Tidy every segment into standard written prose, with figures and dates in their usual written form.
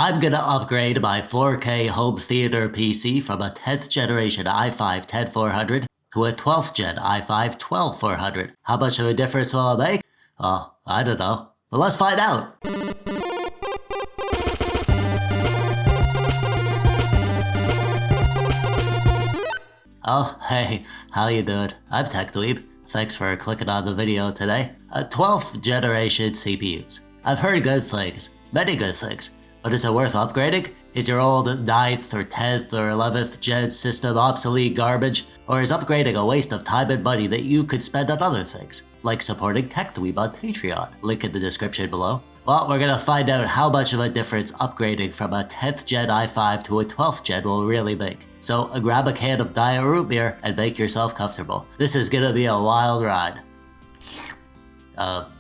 I'm gonna upgrade my 4K home theater PC from a 10th generation i5-10400 to a 12th gen i5-12400. How much of a difference will it make? Oh, I don't know. But let's find out! Oh, hey, how you doing? I'm TechDweeb. Thanks for clicking on the video today. 12th generation CPUs. I've heard good things, many good things. But is it worth upgrading? Is your old 9th or 10th or 11th gen system obsolete garbage? Or is upgrading a waste of time and money that you could spend on other things? Like supporting TechDweeb on Patreon, link in the description below. Well, we're gonna find out how much of a difference upgrading from a 10th gen i5 to a 12th gen will really make. So grab a can of Diet Root Beer and make yourself comfortable. This is gonna be a wild ride.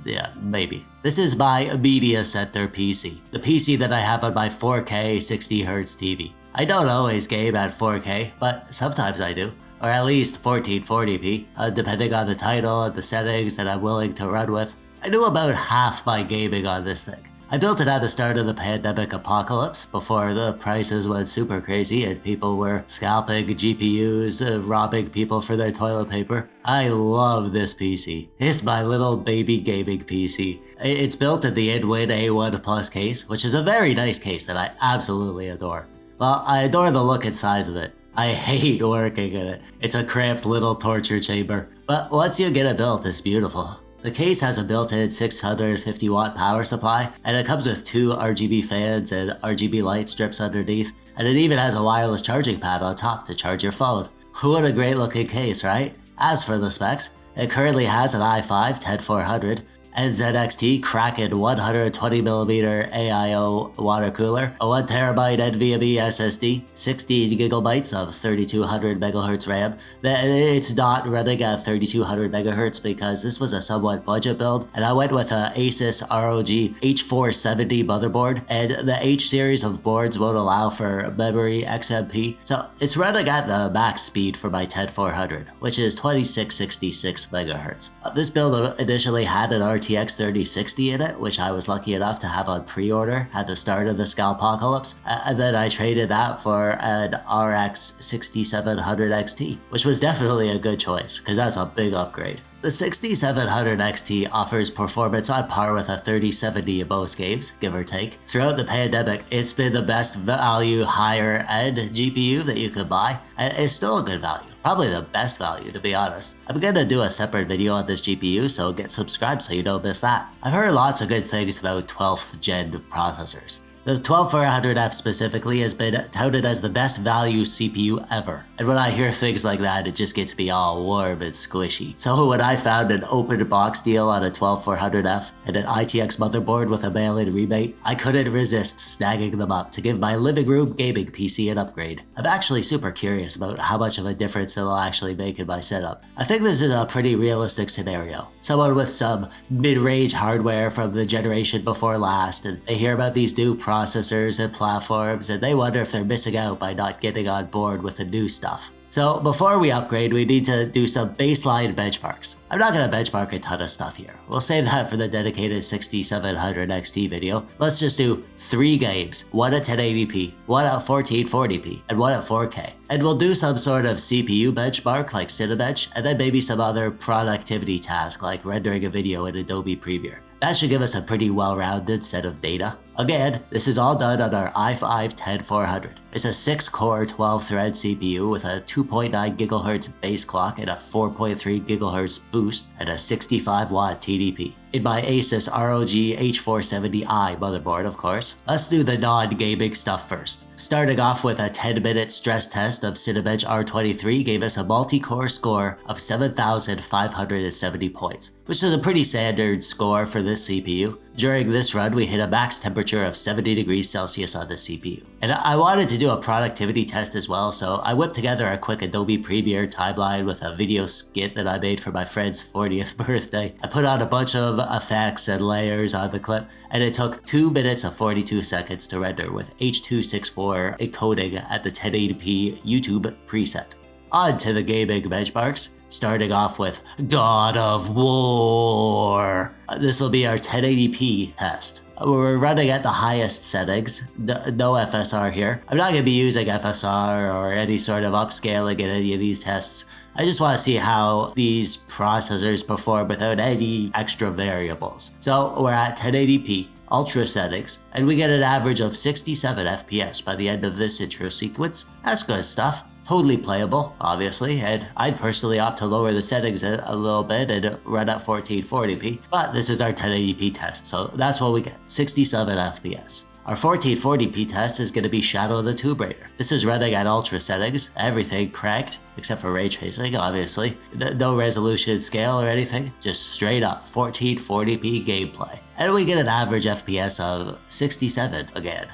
Yeah, maybe. This is my Media Center PC, the PC that I have on my 4K 60Hz TV. I don't always game at 4K, but sometimes I do, or at least 1440p, depending on the title and the settings that I'm willing to run with. I do about half my gaming on this thing. I built it at the start of the pandemic apocalypse, before the prices went super crazy and people were scalping GPUs, robbing people for their toilet paper. I love this PC. It's my little baby gaming PC. It's built in the InWin A1 Plus case, which is a very nice case that I absolutely adore. Well, I adore the look and size of it. I hate working in it. It's a cramped little torture chamber. But once you get it built, it's beautiful. The case has a built-in 650 watt power supply, and it comes with 2 RGB fans and RGB light strips underneath, and it even has a wireless charging pad on top to charge your phone. What a great looking case, right? As for the specs, it currently has an i5-10400, NZXT Kraken 120mm AIO water cooler, a 1TB NVMe SSD, 16GB of 3200MHz RAM. It's not running at 3200MHz because this was a somewhat budget build, and I went with a ASUS ROG H470 motherboard, and the H series of boards won't allow for memory XMP, so it's running at the max speed for my 10400, which is 2666MHz. This build initially had an RTX 3060 in it, which I was lucky enough to have on pre-order at the start of the Scalpocalypse, and then I traded that for an RX 6700 XT, which was definitely a good choice because that's a big upgrade. The 6700 XT offers performance on par with a 3070 in most games, give or take. Throughout the pandemic, it's been the best value higher-end GPU that you could buy, and it's still a good value. Probably the best value, to be honest. I'm gonna do a separate video on this GPU, so get subscribed so you don't miss that. I've heard lots of good things about 12th gen processors. The 12400F specifically has been touted as the best value CPU ever. And when I hear things like that, it just gets me all warm and squishy. So when I found an open box deal on a 12400F and an ITX motherboard with a mail-in rebate, I couldn't resist snagging them up to give my living room gaming PC an upgrade. I'm actually super curious about how much of a difference it'll actually make in my setup. I think this is a pretty realistic scenario. Someone with some mid-range hardware from the generation before last, and they hear about these new processors and platforms, and they wonder if they're missing out by not getting on board with the new stuff. So before we upgrade, we need to do some baseline benchmarks. I'm not going to benchmark a ton of stuff here. We'll save that for the dedicated 6700 XT video. Let's just do 3 games, one at 1080p, one at 1440p, and one at 4K. And we'll do some sort of CPU benchmark like Cinebench, and then maybe some other productivity task like rendering a video in Adobe Premiere. That should give us a pretty well-rounded set of data. Again, this is all done on our i5-10400. It's a 6-core 12-thread CPU with a 2.9 GHz base clock and a 4.3 GHz boost and a 65-watt TDP. In my ASUS ROG H470i motherboard, of course. Let's do the non-gaming stuff first. Starting off with a 10-minute stress test of Cinebench R23 gave us a multi-core score of 7,570 points, which is a pretty standard score for this CPU. During this run, we hit a max temperature of 70 degrees Celsius on the CPU. And I wanted to do a productivity test as well, so I whipped together a quick Adobe Premiere timeline with a video skit that I made for my friend's 40th birthday. I put on a bunch of effects and layers on the clip, and it took 2 minutes and 42 seconds to render with H.264 encoding at the 1080p YouTube preset. On to the gaming benchmarks, starting off with God of War. This will be our 1080p test. We're running at the highest settings, no FSR here. I'm not going to be using FSR or any sort of upscaling in any of these tests. I just want to see how these processors perform without any extra variables. So we're at 1080p, ultra settings, and we get an average of 67 FPS by the end of this intro sequence. That's good stuff. Totally playable, obviously, and I'd personally opt to lower the settings a little bit and run at 1440p, but this is our 1080p test, so that's what we get, 67 FPS. Our 1440p test is going to be Shadow of the Tomb Raider. This is running at ultra settings, everything cranked, except for ray tracing, obviously. No resolution scale or anything, just straight up 1440p gameplay. And we get an average FPS of 67 again.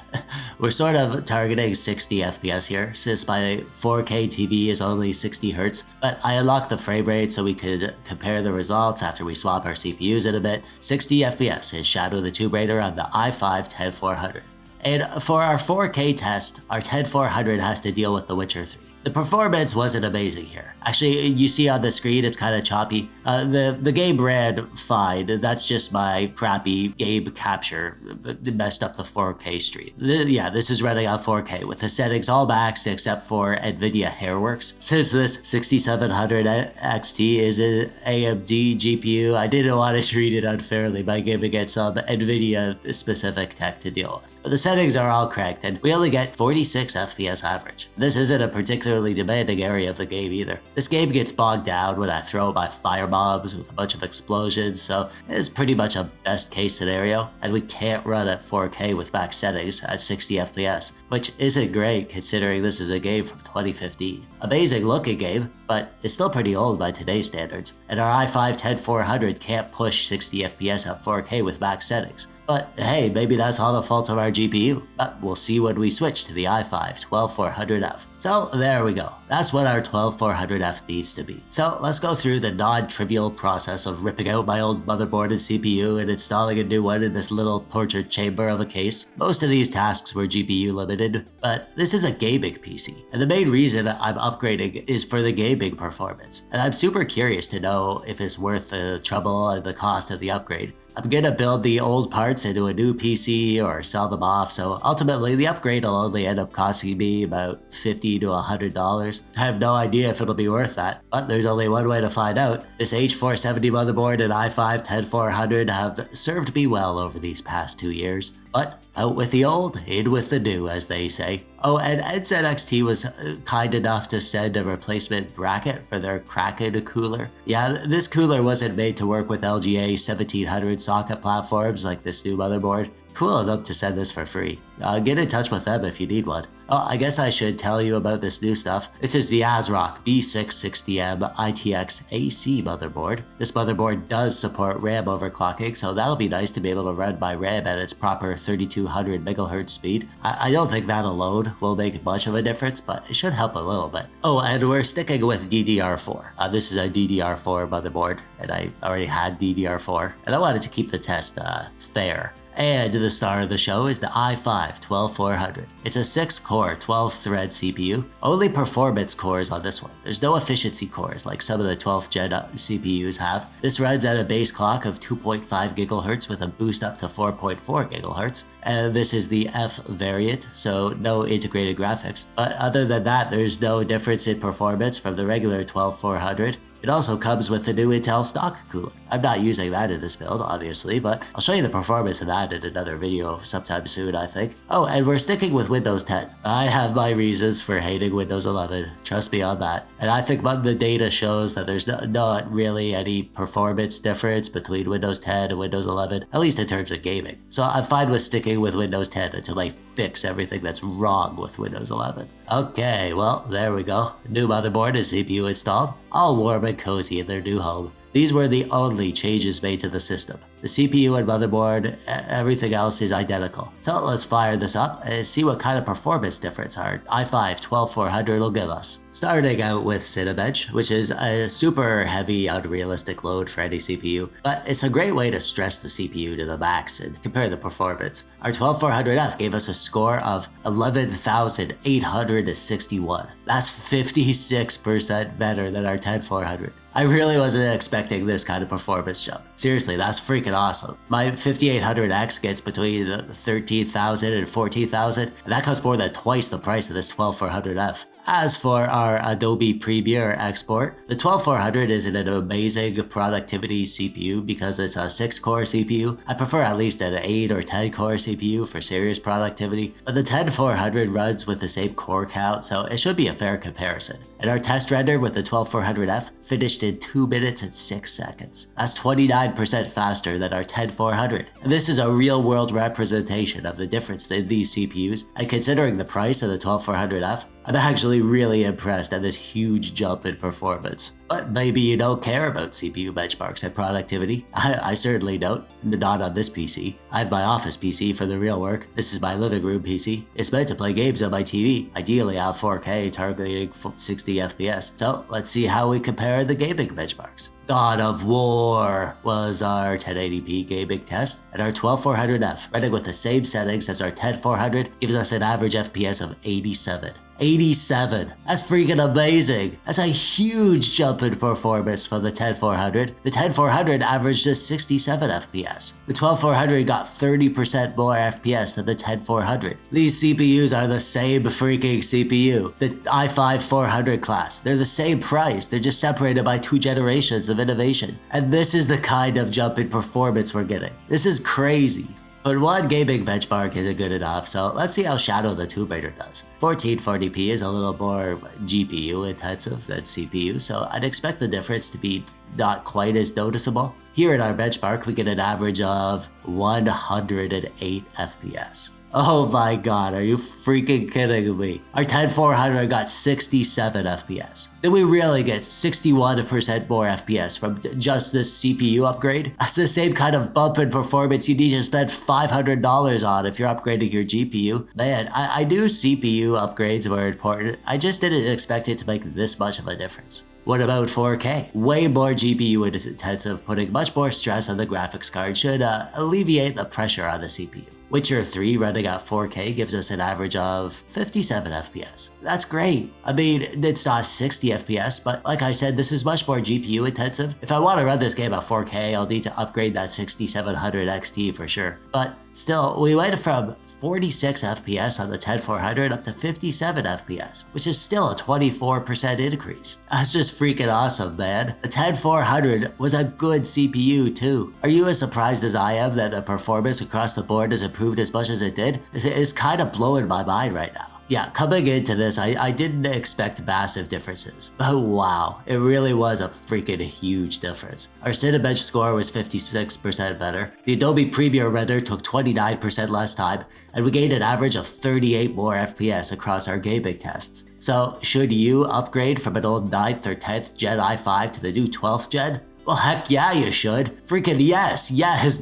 We're sort of targeting 60 FPS here, since my 4K TV is only 60 Hz, but I unlocked the frame rate so we could compare the results after we swap our CPUs in a bit. 60 FPS is Shadow of the Tomb Raider on the i5-10400. And for our 4K test, our 10400 has to deal with The Witcher 3. The performance wasn't amazing here. Actually, you see on the screen, it's kind of choppy. The game ran fine. That's just my crappy game capture. It messed up the 4K stream. Yeah, this is running on 4K with the settings all maxed except for NVIDIA Hairworks. Since this 6700 XT is an AMD GPU, I didn't want to treat it unfairly by giving it some NVIDIA specific tech to deal with. But the settings are all cracked and we only get 46 FPS average. This isn't a particularly demanding area of the game either. This game gets bogged down when I throw my fire mobs with a bunch of explosions, so it's pretty much a best case scenario, and we can't run at 4K with max settings at 60 FPS, which isn't great considering this is a game from 2015. Amazing looking game, but it's still pretty old by today's standards, and our i5-10400 can't push 60 FPS at 4K with max settings. But hey, maybe that's all the fault of our GPU, but we'll see when we switch to the i5-12400F. So there we go, that's what our 12400F needs to be. So let's go through the non-trivial process of ripping out my old motherboard and CPU and installing a new one in this little torture chamber of a case. Most of these tasks were GPU limited, but this is a gaming PC, and the main reason I'm upgrading is for the gaming performance, and I'm super curious to know if it's worth the trouble and the cost of the upgrade. I'm gonna build the old parts into a new PC or sell them off, so ultimately the upgrade will only end up costing me about $50 to $100. I have no idea if it'll be worth that, but there's only one way to find out. This H470 motherboard and i5-10400 have served me well over these past 2 years. But out with the old, in with the new, as they say. Oh, and NZXT was kind enough to send a replacement bracket for their Kraken cooler. Yeah, this cooler wasn't made to work with LGA 1700 socket platforms like this new motherboard. Cool of them to send this for free. Get in touch with them if you need one. Oh, I guess I should tell you about this new stuff. This is the AsRock B660m-ITX AC motherboard. This motherboard does support RAM overclocking, so that'll be nice to be able to run my RAM at its proper 3200 MHz speed. I don't think that alone will make much of a difference, but it should help a little bit. Oh, and we're sticking with DDR4. This is a DDR4 motherboard, and I already had DDR4, and I wanted to keep the test fair. And the star of the show is the i5-12400. It's a 6-core, 12-thread CPU. Only performance cores on this one. There's no efficiency cores like some of the 12th gen CPUs have. This runs at a base clock of 2.5 GHz with a boost up to 4.4 GHz. And this is the F variant, so no integrated graphics. But other than that, there's no difference in performance from the regular 12400. It also comes with the new Intel stock cooler. I'm not using that in this build, obviously, but I'll show you the performance of that in another video sometime soon, I think. Oh, and we're sticking with Windows 10. I have my reasons for hating Windows 11, trust me on that. And I think the data shows that there's not really any performance difference between Windows 10 and Windows 11, at least in terms of gaming. So I'm fine with sticking with Windows 10 until they fix everything that's wrong with Windows 11. Okay, well, there we go. New motherboard and CPU installed, all warm and cozy in their new home. These were the only changes made to the system. The CPU and motherboard, everything else is identical. So let's fire this up and see what kind of performance difference our i5-12400 will give us. Starting out with Cinebench, which is a super heavy, unrealistic load for any CPU, but it's a great way to stress the CPU to the max and compare the performance. Our 12400F gave us a score of 11,861. That's 56% better than our 10400. I really wasn't expecting this kind of performance jump. Seriously, that's freaking awesome. My 5800X gets between 13,000 and 14,000, and that costs more than twice the price of this 12400F. As for our Adobe Premiere export, the 12400 isn't an amazing productivity CPU because it's a 6-core CPU. I prefer at least an 8 or 10-core CPU for serious productivity, but the 10400 runs with the same core count, so it should be a fair comparison. And our test render with the 12400F finished in 2 minutes and 6 seconds. That's 29% faster than our 10400. And this is a real-world representation of the difference in these CPUs, and considering the price of the 12400F, I'm actually really impressed at this huge jump in performance. But maybe you don't care about CPU benchmarks and productivity. I certainly don't. Not on this PC. I have my office PC for the real work. This is my living room PC. It's meant to play games on my TV, ideally at 4K, targeting 60 FPS. So let's see how we compare the gaming benchmarks. God of War was our 1080p gaming test, and our 12400F, running with the same settings as our 10400, gives us an average FPS of 87. 87. That's freaking amazing. That's a huge jump in performance from the 10400. The 10400 averaged just 67 FPS. The 12400 got 30% more FPS than the 10400. These CPUs are the same freaking CPU. The i5-10400 class. They're the same price. They're just separated by 2 generations of innovation. And this is the kind of jump in performance we're getting. This is crazy. But one gaming benchmark isn't good enough, so let's see how Shadow the Tomb Raider does. 1440p is a little more GPU intensive than CPU, so I'd expect the difference to be not quite as noticeable. Here in our benchmark, we get an average of 108 FPS. Oh my god, are you freaking kidding me? Our 10400 got 67 FPS. Then we really get 61% more FPS from just this CPU upgrade. That's the same kind of bump in performance you need to spend $500 on if you're upgrading your GPU. Man, I knew CPU upgrades were important. I just didn't expect it to make this much of a difference. What about 4K? Way more GPU intensive, putting much more stress on the graphics card should alleviate the pressure on the CPU. Witcher 3 running at 4K gives us an average of 57 FPS. That's great. I mean, it's not 60 FPS, but like I said, this is much more GPU intensive. If I want to run this game at 4K, I'll need to upgrade that 6700 XT for sure. But still, we went from 46 FPS on the 10400 up to 57 FPS, which is still a 24% increase. That's just freaking awesome, man. The 10400 was a good CPU too. Are you as surprised as I am that the performance across the board has improved as much as it did? It's kind of blowing my mind right now. Yeah, coming into this, I didn't expect massive differences, but wow, it really was a freaking huge difference. Our Cinebench score was 56% better, the Adobe Premiere render took 29% less time, and we gained an average of 38 more FPS across our gaming tests. So, should you upgrade from an old 9th or 10th gen i5 to the new 12th gen? Well, heck yeah, you should. Freaking yes,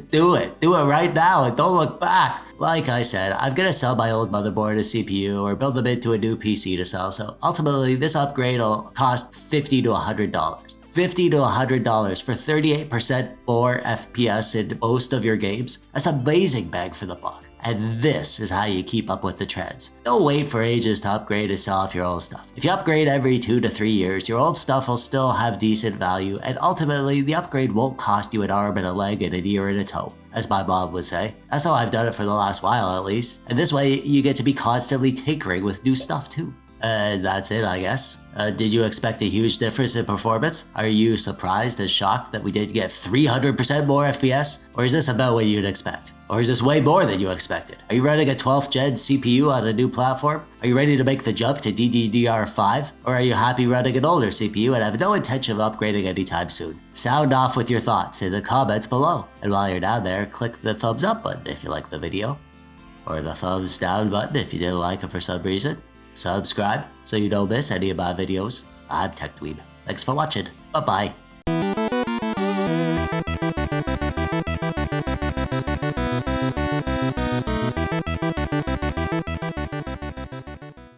do it. Do it right now and don't look back. Like I said, I'm gonna sell my old motherboard and CPU or build them into a new PC to sell, so ultimately this upgrade will cost $50 to $100. $50 to $100 for 38% more FPS in most of your games. That's amazing bang for the buck. And this is how you keep up with the trends. Don't wait for ages to upgrade and sell off your old stuff. If you upgrade every 2 to 3 years, your old stuff will still have decent value, and ultimately the upgrade won't cost you an arm and a leg and an ear and a toe, as my mom would say. That's how I've done it for the last while at least. And this way you get to be constantly tinkering with new stuff too. And that's it, I guess. Did you expect a huge difference in performance? Are you surprised and shocked that we did get 300% more FPS? Or is this about what you'd expect? Or is this way more than you expected? Are you running a 12th gen CPU on a new platform? Are you ready to make the jump to DDR5? Or are you happy running an older CPU and have no intention of upgrading anytime soon? Sound off with your thoughts in the comments below. And while you're down there, click the thumbs up button if you like the video. Or the thumbs down button if you didn't like it for some reason. Subscribe so you don't miss any of my videos. I'm TechDweeb. Thanks for watching. Bye-bye.